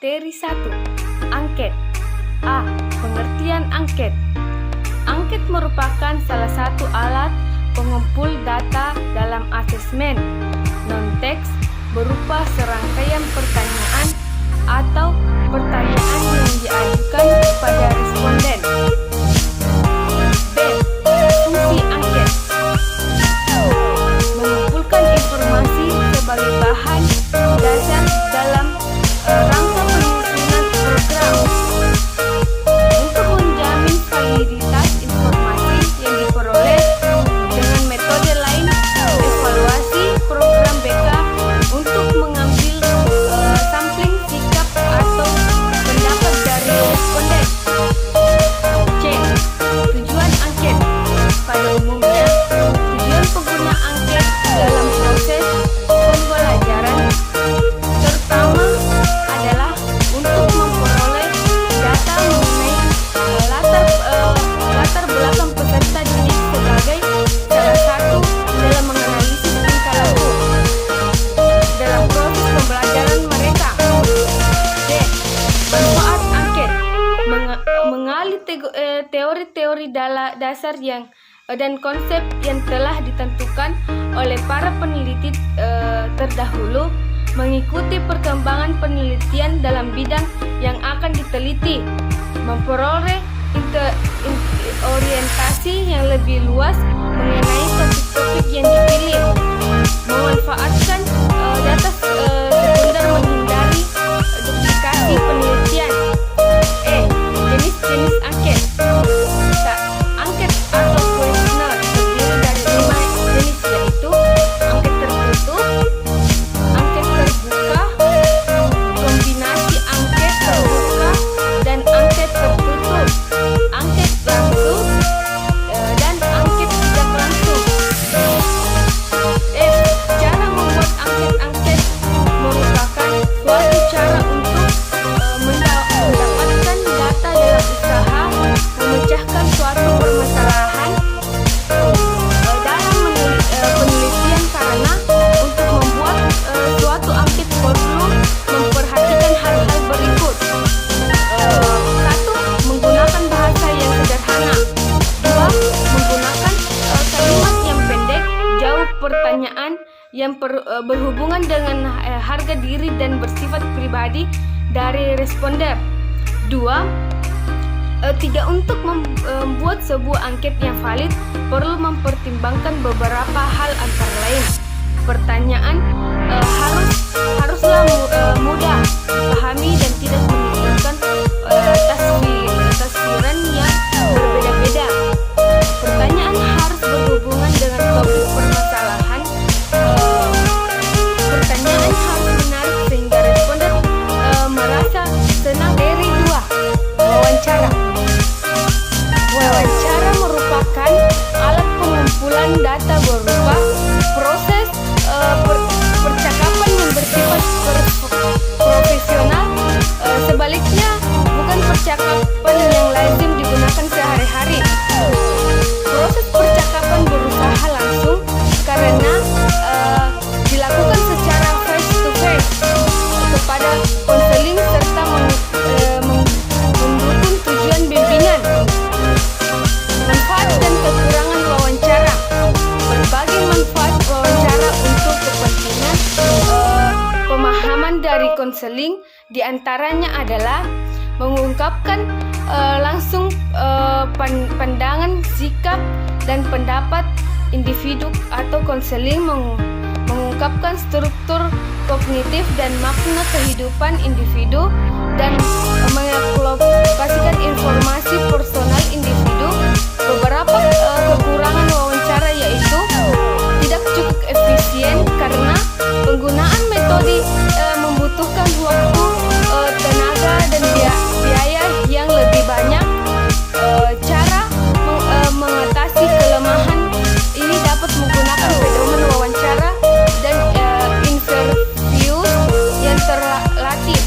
Materi 1. Angket. A. Pengertian angket. Angket merupakan salah satu alat pengumpul data dalam asesmen non-teks berupa serangkaian pertanyaan atau pertanyaan yang diajukan kepada responden. B. Fungsi angket. Mengumpulkan informasi sebagai bahan dasar dalam rangka penyusunan program untuk menjamin validitas informasi yang diperoleh dengan metode lain. Evaluasi program BK untuk mengambil sampling sikap atau pendapat dari responden. C. Tujuan angket. Pada umumnya, tujuan pengguna angket dalam proses pembelajaran terutama adalah untuk memperoleh data mengenai latar belakang peserta didik sebagai salah satu dalam menganalisis tingkah laku dalam proses pembelajaran mereka. D. Manfaat angket. Mengali teori-teori dasar dan konsep yang telah ditentukan oleh para peneliti terdahulu, mengikuti perkembangan penelitian dalam bidang yang akan diteliti, memperoleh orientasi yang lebih luas mengenai topik-topik yang dipilih, memanfaatkan data sekunder, menghindari duplikasi penelitian. E. Jenis-jenis angket. Angket atau kuesioner terdiri dari 5 jenis, yaitu angket tertutup, angket terbuka, kombinasi angket terbuka dan angket tertutup, angket langsung, dan angket tidak langsung. F. Cara membuat angket-angket merupakan suatu cara untuk mendapatkan data dalam usaha memecahkan suatu permasalahan dalam penelitian, karena untuk membuat suatu angket perlu memperhatikan hal-hal berikut. 1. Menggunakan bahasa yang sederhana. 2. Menggunakan kalimat yang pendek, jawab pertanyaan yang berhubungan dengan harga diri dan bersifat pribadi dari responden. 2. Untuk membuat sebuah angket yang valid perlu mempertimbangkan beberapa hal, antara lain pertanyaan haruslah mudah dipahami dan tidak menimbulkan tafsiran yang berbeda-beda. Pertanyaan harus berhubungan dengan topik permasalahan. Pertanyaan harus menarik sehingga responden merasa senang. Dari 2. Wawancara. Wawancara merupakan alat pengumpulan data berupa proses percakapan yang bersifat profesional. Sebaliknya, bukan percakapan yang lazim digunakan sehari-hari. Proses percakapan berusaha langsung karena dilakukan secara face to face kepada konseling serta mendukung tujuan bimbingan. Manfaat dan kekurangan wawancara. Berbagai manfaat wawancara untuk kepentingan pemahaman dari konseling diantaranya adalah mengungkapkan langsung pandangan, sikap, dan pendapat individu atau konseling, mengungkapkan struktur kognitif dan makna kehidupan individu, dan mengalokasikan informasi personal individu. Beberapa kekurangan wawancara yaitu tidak cukup efisien karena penggunaan metode membutuhkan waktu, tenaga, dan biaya yang lebih banyak. Cara mengatasi kelemahan ini dapat menggunakan pedoman wawancara dan interview yang terlatih.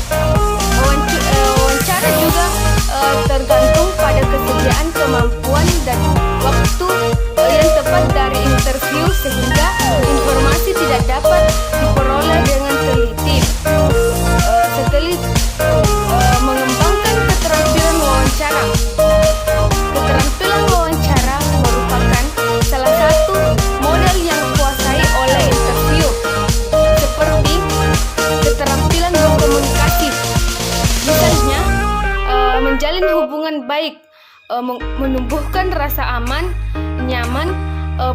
Wawancara juga tergantung pada kesediaan, kemampuan, dan waktu yang tepat dari interview, sehingga informasi tidak dapat diperoleh dengan teliti. menjalin hubungan baik, menumbuhkan rasa aman, nyaman,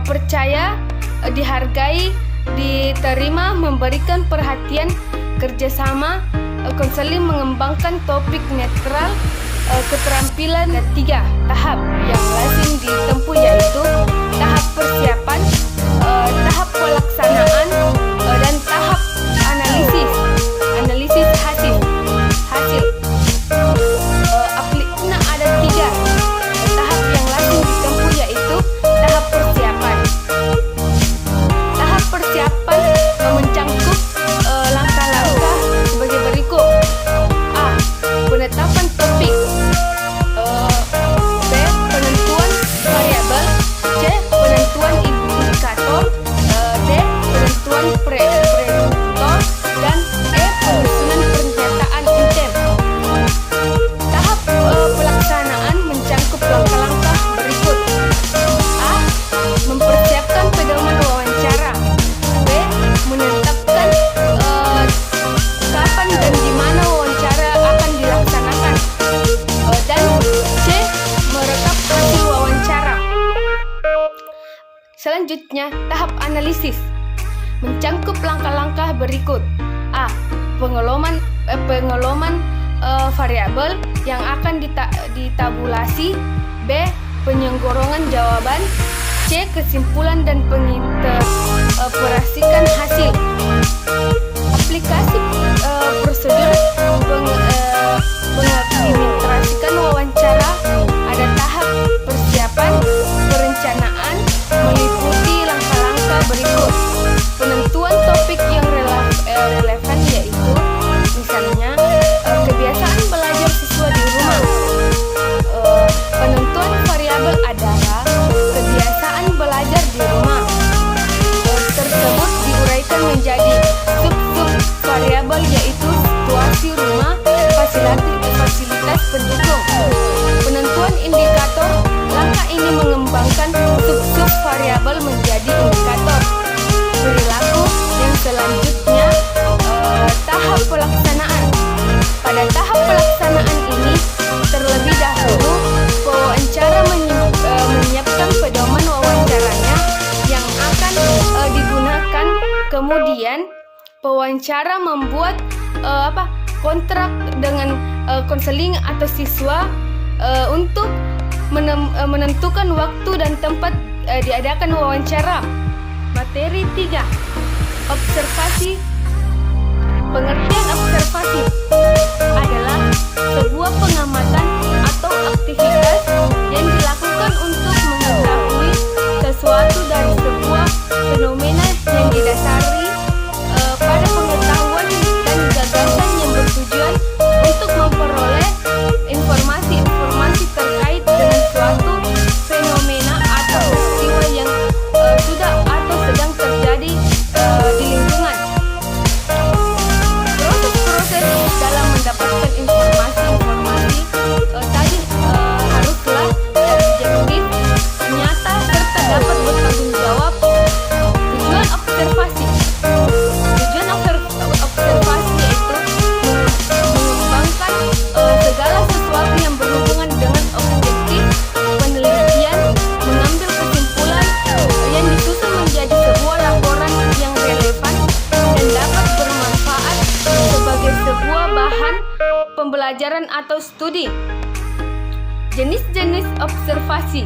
percaya, dihargai, diterima, memberikan perhatian, kerjasama, konseling, mengembangkan topik netral, keterampilan. Ketiga, tahap yang lazim ditempuh yaitu tahap persiapan, tahap pelaksanaan, dan tahap analisis hasil. Ada tiga tahap yang lazim ditempuh yaitu tahap persiapan. Tahap persiapan mencangkup langkah-langkah sebagai berikut: A. Penetapan topik, B. Penentuan variabel, C. Penentuan indikator, D. Penentuan prediktor, dan E. Penyusunan pernyataan intent. Tahap pelaksanaan mencangkup langkah-langkah berikut: A. Mempersiapkan pedoman wawancara, B. Menetapkan kapan dan di mana wawancara akan dilaksanakan, dan C. Merekap hasil wawancara. Selanjutnya, tahap analisis mencangkup langkah-langkah berikut: A. Pengoloman variabel yang akan ditabulasi, B. Penyenggorongan jawaban, C. Kesimpulan dan penginterpretasikan hasil. Aplikasi prosedur pengadministrasikan wawancara. Ada tahap persiapan, perencanaan, meliputi langkah-langkah berikut: penentuan topik yang relevan yaitu misalnya kebiasaan belajar siswa di rumah. Penentuan variabel adalah kebiasaan belajar di rumah. Tersebut diuraikan menjadi sub-sub variabel yaitu situasi rumah, fasilitas pendukung. Penentuan indikator, langkah ini mengembangkan sub-sub variabel menjadi indikator perilaku. Yang selanjutnya, tahap pelaksanaan. Pada tahap pelaksanaan ini, terlebih dahulu pewawancara menyiapkan pedoman wawancaranya yang akan digunakan. Kemudian pewawancara membuat kontrak dengan konseling atau siswa untuk menentukan waktu dan tempat diadakan wawancara. Materi 3. Observasi. Pengertian observasi adalah sebuah pengamatan atau aktivitas yang dilakukan untuk mengetahui sesuatu dari sebuah fenomena yang didasari pada pengetahuan dan gagasan yang bertujuan untuk memperoleh informasi terkait dengan suatu fenomena atau peristiwa yang sudah atau sedang terjadi di lingkungan. Proses dalam mendapatkan informasi tadi haruslah objektif, nyata, serta dapat bertanggung jawab. Tujuan observasi yaitu mengembangkan segala sesuatu yang berhubungan dengan objektif penelitian, mengambil kesimpulan yang disusun menjadi sebuah laporan yang relevan dan dapat bermanfaat sebagai sebuah bahan pembelajaran atau studi. Jenis-jenis observasi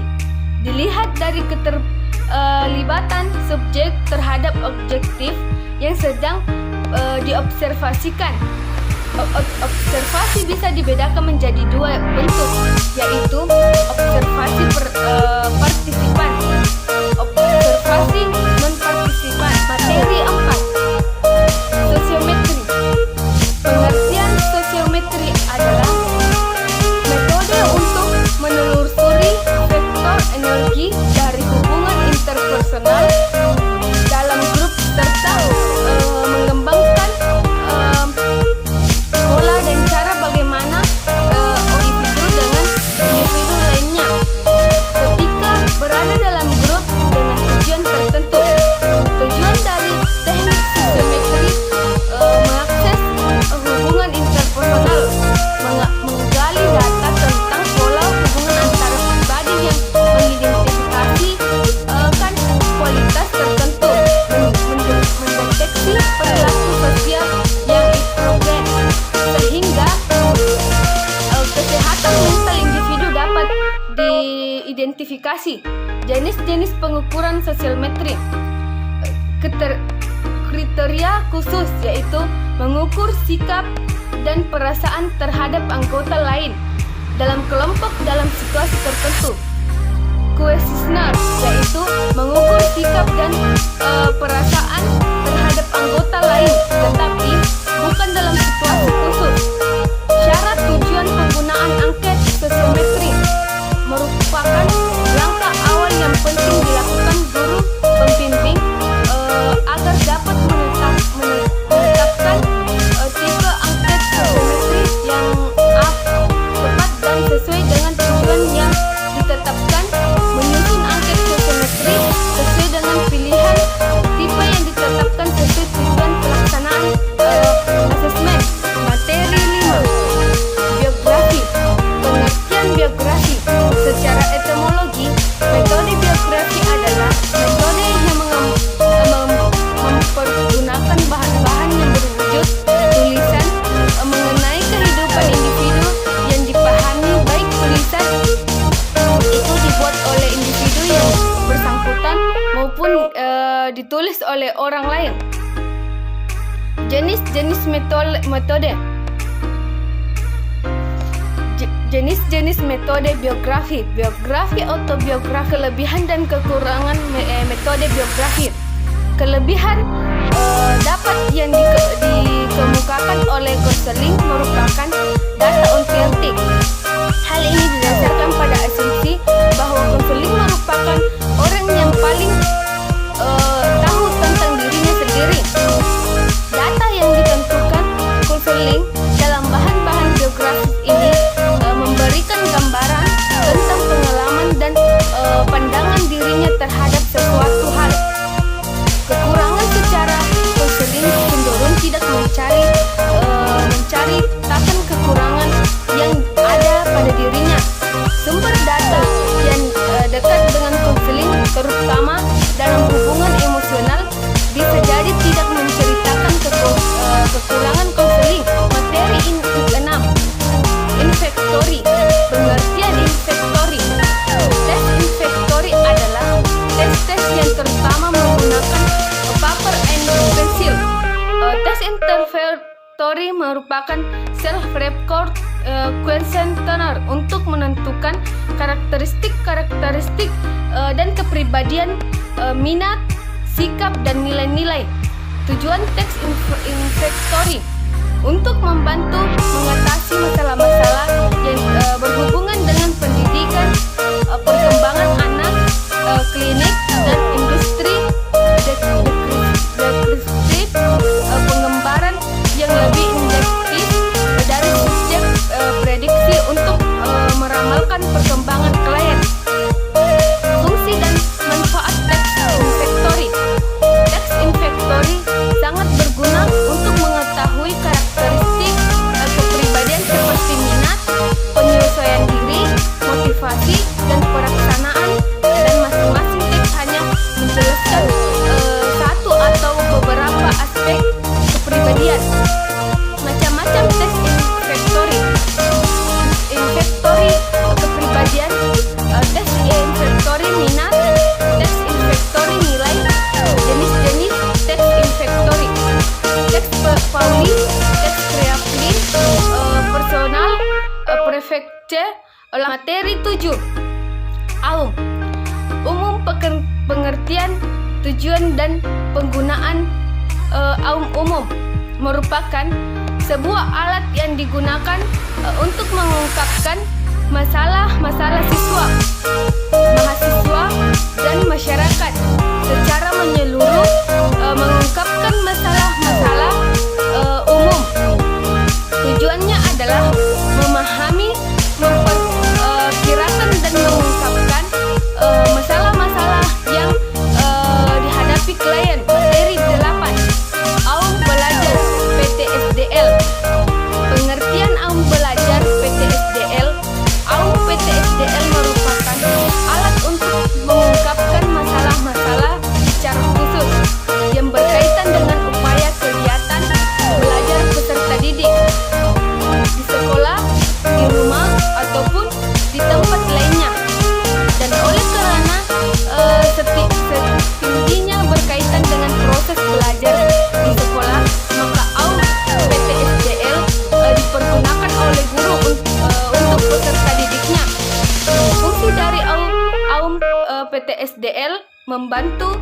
dilihat dari keterlibatan subjek terhadap objektif yang sedang diobservasikan. Observasi bisa dibedakan menjadi dua bentuk, yaitu observasi partisipan, observasi non-partisipan. Materi 4. Sosiometri. Pengertian sosiometri adalah metode untuk menelusuri vektor energi dari hubungan interpersonal dalam grup serta mengembangkan pola dan cara bagaimana individu dengan individu lainnya. Ketiga, Identifikasi jenis-jenis pengukuran sosiometri. Kriteria khusus yaitu mengukur sikap dan perasaan terhadap anggota lain dalam kelompok dalam situasi tertentu. Kuesioner yaitu mengukur sikap dan perasaan terhadap anggota lain tetapi bukan dalam situasi khusus. Syarat tujuan penggunaan angket sosiometri merupakan langkah awal yang penting dilakukan guru pembimbing agar dapat menetapkan tipe angket sosiometri yang tepat dan sesuai dengan tujuan yang ditetapkan. Menyusun angket sosiometri sesuai dengan pilihan tipe yang ditetapkan sesuai tujuan pelaksanaan asesmen. Materi 5. Biografi. Pengertian biografi. Secara etimologi, metode biografi adalah metode yang mempergunakan bahan-bahan yang berwujud tulisan mengenai kehidupan individu yang dipahami, baik tulisan itu dibuat oleh individu yang bersangkutan maupun ditulis oleh orang lain. Jenis-jenis metode. Jenis-jenis metode biografi. Biografi autobiografi. Kelebihan dan kekurangan metode biografi. Kelebihan dapat yang dikemukakan oleh konseling merupakan data ontotik. Hal ini didasarkan pada asumsi bahwa konseling merupakan orang yang paling tahu tentang dirinya sendiri. Data yang ditentukan konseling dalam bahan-bahan biografis ini memberikan gambaran tentang pengalaman dan pandangan dirinya terhadap sesuatu hal. Kekurangan secara konseling cenderung tidak mencari takan kekurangan yang ada pada dirinya. Sumber data yang dekat dengan konseling, terutama dalam hubungan emosional, bisa jadi tidak menceritakan kekurangan konseling. Materi 6. Infektori. Pengertian infektori. Tes infektori adalah tes-tes yang terutama menggunakan paper and pencil. Tes infektori merupakan self-record questionnaire untuk menentukan karakteristik dan kepribadian, minat, sikap, dan nilai-nilai. Tujuan tes infektori untuk membantu mengatasi masalah-masalah yang berhubungan dengan pendidikan, perkembangan anak, klinik, dan industri deskriptif, pengembaraan yang lebih induktif dari subjek prediksi untuk meramalkan perkembangan klien. Fungsi dan manfaat teks infektori. Teks infektori sangat berguna untuk mengetahui karakteristik kepribadian seperti minat, penyesuaian diri, motivasi, dan pelaksanaan, dan masing-masing teks hanya menjelaskan satu atau beberapa aspek kepribadian. Macam-macam tes infektori. Infektori kepribadian, tes infektori minat, tes infektori nilai. Jenis-jenis tes infektori. Tes Pauli, tes Kreaplin, personal, prefektur. Materi 7. Umum pengertian, tujuan, dan penggunaan. Umum merupakan sebuah alat yang digunakan untuk mengungkapkan masalah-masalah siswa, mahasiswa, dan masyarakat secara menyeluruh, mengungkapkan masalah-masalah umum. Tujuannya adalah memahami, memperkirakan, dan mengungkapkan masalah-masalah yang dihadapi klien. Materi 8. Aum belajar PTSDL. Pengertian aum belajar PTSDL. Aum PTSDL merupakan PTSDL membantu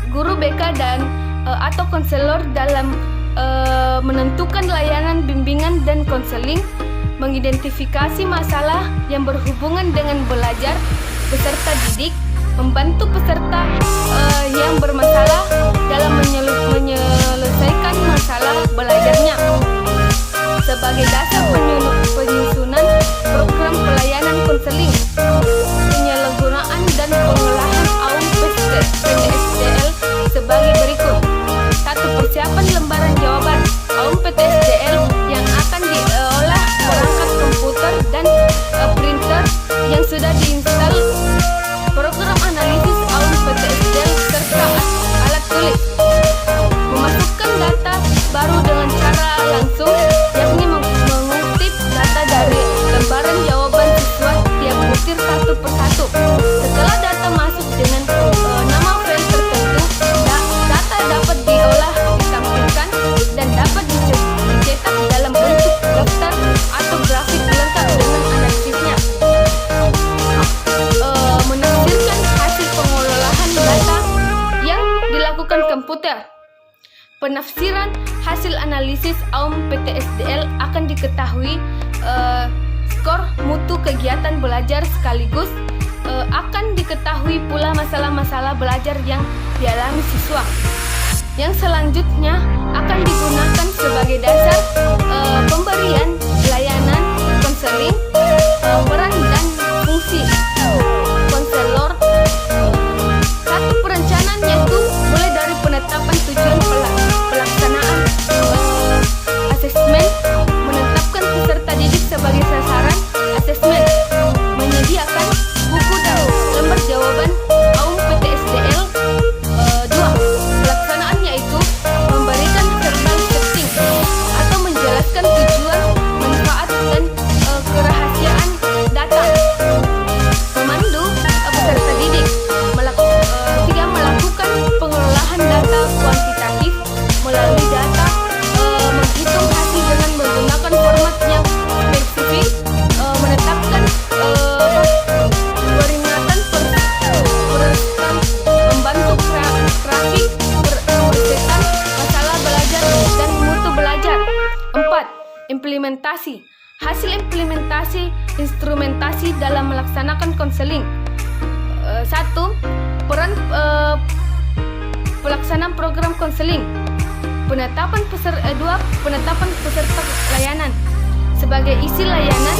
guru BK dan atau konselor dalam menentukan layanan bimbingan dan konseling, mengidentifikasi masalah yang berhubungan dengan belajar peserta didik, membantu peserta yang bermasalah dalam menyelesaikan masalah belajarnya. Sebagai dasar penyusunan program pelayanan konseling, penyelenggaraan dan pengolahan AUM PTSDL sebagai berikut. 1. Persiapan lembaran jawaban AUM PTSDL yang akan diolah perangkat komputer dan printer yang sudah diinstal, program analisis AUM PTSDL serta alat tulis, memasukkan data baru dengan cara langsung, yakni mengutip data dari lembaran jawaban siswa tiap butir satu persatu. Setelah data masuk dengan nama file tertentu, data dapat diolah, ditampilkan, dan dapat dicetak dalam bentuk daftar atau grafik lengkap dengan analisisnya. Menafsirkan hasil pengolahan data yang dilakukan komputer. Penafsiran hasil analisis AUM PTSDL akan diketahui skor mutu kegiatan belajar, sekaligus akan diketahui pula masalah-masalah belajar yang dialami siswa. Yang selanjutnya akan digunakan sebagai dasar pemberian layanan konseling, peran dan fungsi konselor. 1. Perencanaan, yaitu mulai dari penetapan tujuan pelaksanaan asesmen, menetapkan peserta didik sebagai sasaran asesmen, menyediakan buku dan lembar jawaban AUM PTSDL. 2. Pelaksanaan, yaitu memberikan verbal setting atau menjelaskan tujuan, manfaat, dan kerahasiaan data, memandu peserta didik. 3. Melakukan pengelolaan data kuantitatif melalui data, menghitung hasil dengan menggunakan format yang spesifik, menetapkan peringatan peserta, membantu grafik persetan masalah belajar dan mutu belajar. 4. Implementasi. Hasil implementasi instrumentasi dalam melaksanakan konseling. 1. Peran pelaksanaan program konseling. Penetapan peserta layanan. Sebagai isi layanan